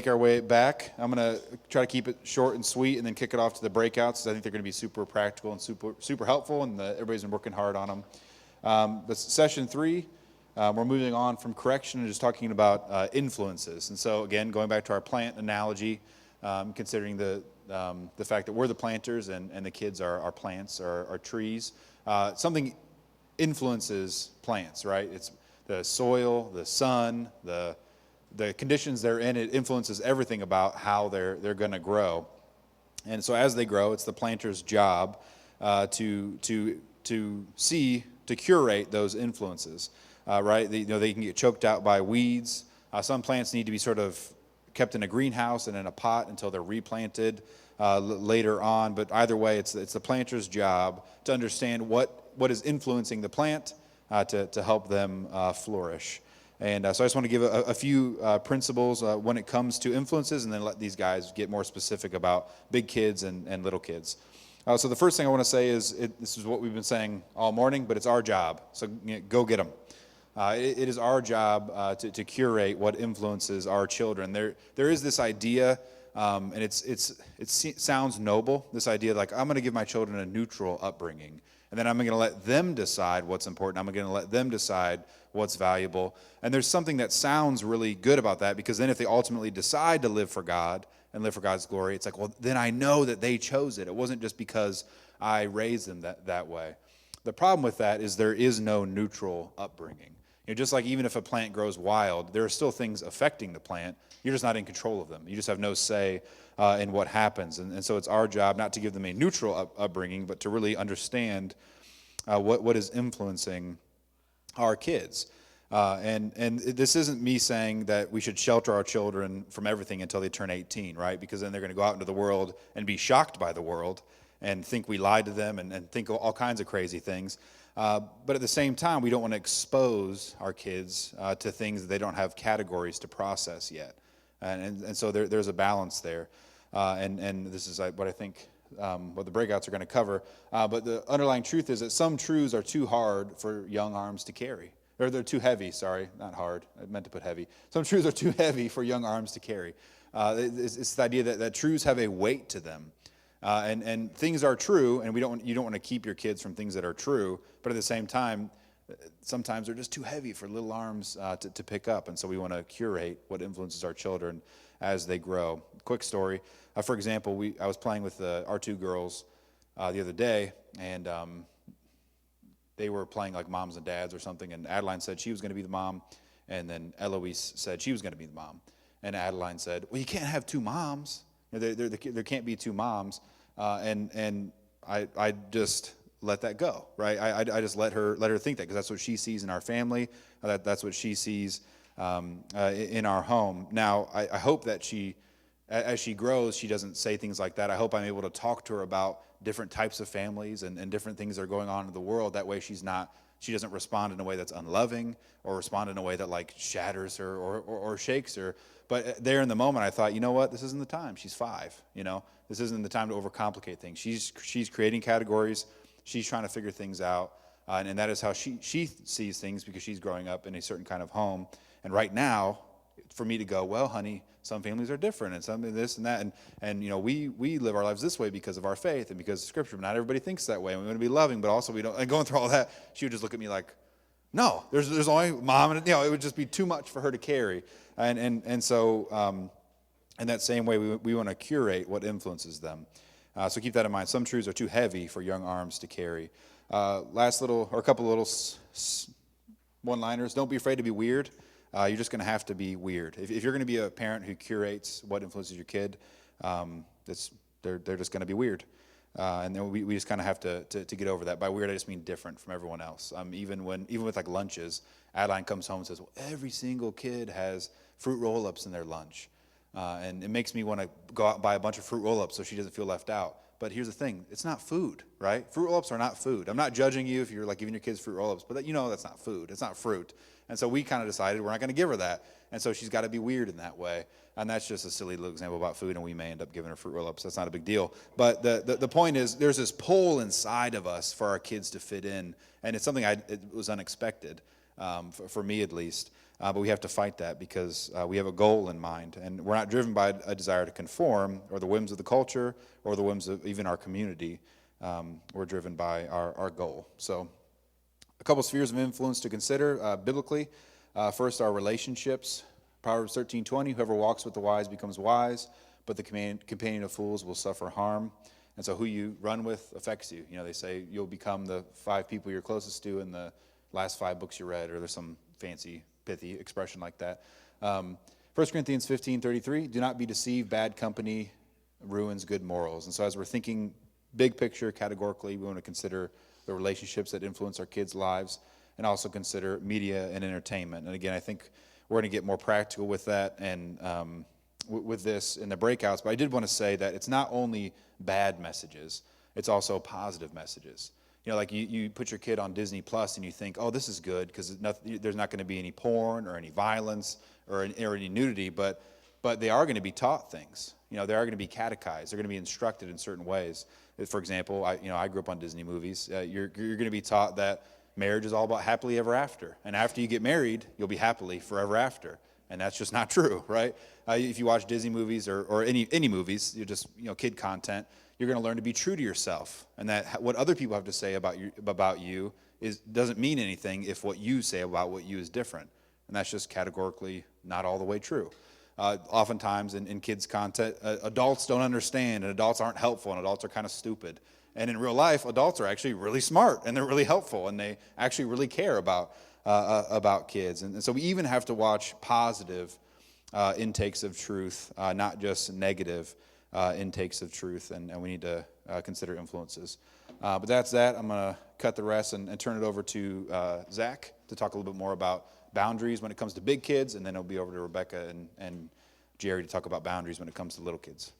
Make our way back. I'm going to try to keep it short and sweet and then kick it off to the breakouts. I think they're going to be super practical and super helpful, and everybody's been working hard on them. But session 3, we're moving on from correction and just talking about influences. And so, again, going back to our plant analogy, considering the fact that we're the planters and the kids are plants, are trees. Something influences plants, right? It's the soil, the sun, the conditions they're in. It influences everything about how they're going to grow. And so as they grow, it's the planter's job to curate those influences, right? They can get choked out by weeds. Some plants need to be sort of kept in a greenhouse and in a pot until they're replanted later on. But either way, it's the planter's job to understand what is influencing the plant to help them flourish. And so I just want to give a few principles when it comes to influences, and then let these guys get more specific about big kids and little kids. So the first thing I want to say is, this is what we've been saying all morning, but it's our job. So go get them. It is our job to curate what influences our children. There is this idea, and it sounds noble, this idea like, I'm going to give my children a neutral upbringing. And then I'm going to let them decide what's important. I'm going to let them decide what's valuable. And there's something that sounds really good about that, because then if they ultimately decide to live for God and live for God's glory, it's like, well, then I know that they chose it. It wasn't just because I raised them that way. The problem with that is there is no neutral upbringing. Just like even if a plant grows wild, there are still things affecting the plant. You're just not in control of them. You just have no say in what happens. And so it's our job not to give them a neutral upbringing, but to really understand what is influencing our kids. And this isn't me saying that we should shelter our children from everything until they turn 18, right? Because then they're going to go out into the world and be shocked by the world and think we lied to them and think all kinds of crazy things. But at the same time, we don't want to expose our kids to things that they don't have categories to process yet. And so there's a balance there. And this is what I think what the breakouts are going to cover. But the underlying truth is that some truths are too hard for young arms to carry. Or they're too heavy, sorry, not hard. I meant to put heavy. Some truths are too heavy for young arms to carry. It's the idea that truths have a weight to them. And things are true, and you don't want to keep your kids from things that are true, but at the same time, sometimes they're just too heavy for little arms to pick up, and so we want to curate what influences our children as they grow. Quick story. For example, I was playing with our 2 girls the other day, and they were playing like moms and dads or something, and Adeline said she was going to be the mom, and then Eloise said she was going to be the mom. And Adeline said, well, you can't have 2 moms. There can't be 2 moms, and I just let that go, right? I just let her think that, because that's what she sees in our family. That's what she sees in our home. Now, I hope that as she grows, she doesn't say things like that. I hope I'm able to talk to her about different types of families and different things that are going on in the world. That way, she doesn't respond in a way that's unloving or respond in a way that like shatters her or shakes her. But there in the moment, I thought, you know what? This isn't the time. She's 5. This isn't the time to overcomplicate things. She's creating categories. She's trying to figure things out, and that is how she sees things, because she's growing up in a certain kind of home. And right now, for me to go, well, honey, some families are different, and some this and that, and we live our lives this way because of our faith and because of Scripture. But not everybody thinks that way. And we want to be loving, but also we don't. And going through all that, she would just look at me like, no, there's only mom, and it would just be too much for her to carry. And so in that same way, we want to curate what influences them. So keep that in mind. Some truths are too heavy for young arms to carry. A couple little one-liners. Don't be afraid to be weird. You're just going to have to be weird. If you're going to be a parent who curates what influences your kid, they're just going to be weird. And then we just kind of have to get over that. By weird, I just mean different from everyone else. Even with like lunches, Adeline comes home and says, well, every single kid has fruit roll-ups in their lunch. And it makes me want to go out and buy a bunch of fruit roll-ups so she doesn't feel left out. But here's the thing, it's not food, right? Fruit roll-ups are not food. I'm not judging you if you're like giving your kids fruit roll-ups, but that's not food. It's not fruit. And so we kind of decided we're not going to give her that. And so she's got to be weird in that way. And that's just a silly little example about food, and we may end up giving her fruit roll-ups. That's not a big deal. But the point is, there's this pull inside of us for our kids to fit in, and it's something it was unexpected, for me at least. but we have to fight that because we have a goal in mind, and we're not driven by a desire to conform or the whims of the culture or the whims of even our community. We're driven by our goal. So a couple spheres of influence to consider biblically. First, our relationships. Proverbs 13:20, whoever walks with the wise becomes wise, but the companion of fools will suffer harm. And so who you run with affects you. You know, they say you'll become the 5 people you're closest to in the last 5 books you read, or there's some fancy, pithy expression like that. 1 Corinthians 15:33, do not be deceived, bad company ruins good morals. And so as we're thinking big picture, categorically, we want to consider the relationships that influence our kids' lives, and also consider media and entertainment. And again, I think we're going to get more practical with that and with this in the breakouts. But I did want to say that it's not only bad messages, it's also positive messages. You know, like you put your kid on Disney Plus and you think, oh, this is good because there's not going to be any porn or any violence or any nudity, but they are going to be taught things. You know, they are going to be catechized. They're going to be instructed in certain ways. For example, I grew up on Disney movies. You're going to be taught that marriage is all about happily ever after, and after you get married, you'll be happily forever after, and that's just not true, right? If you watch Disney movies or any movies, you're just kid content, you're going to learn to be true to yourself, and that what other people have to say about you doesn't mean anything if what you say about what you is different, and that's just categorically not all the way true. Oftentimes in kids' content, adults don't understand, and adults aren't helpful, and adults are kind of stupid. And in real life, adults are actually really smart, and they're really helpful, and they actually really care about kids. And so we even have to watch positive intakes of truth, not just negative intakes of truth, and we need to consider influences. But that's that. I'm going to cut the rest and turn it over to Zach to talk a little bit more about boundaries when it comes to big kids, and then it'll be over to Rebecca and Jerry to talk about boundaries when it comes to little kids.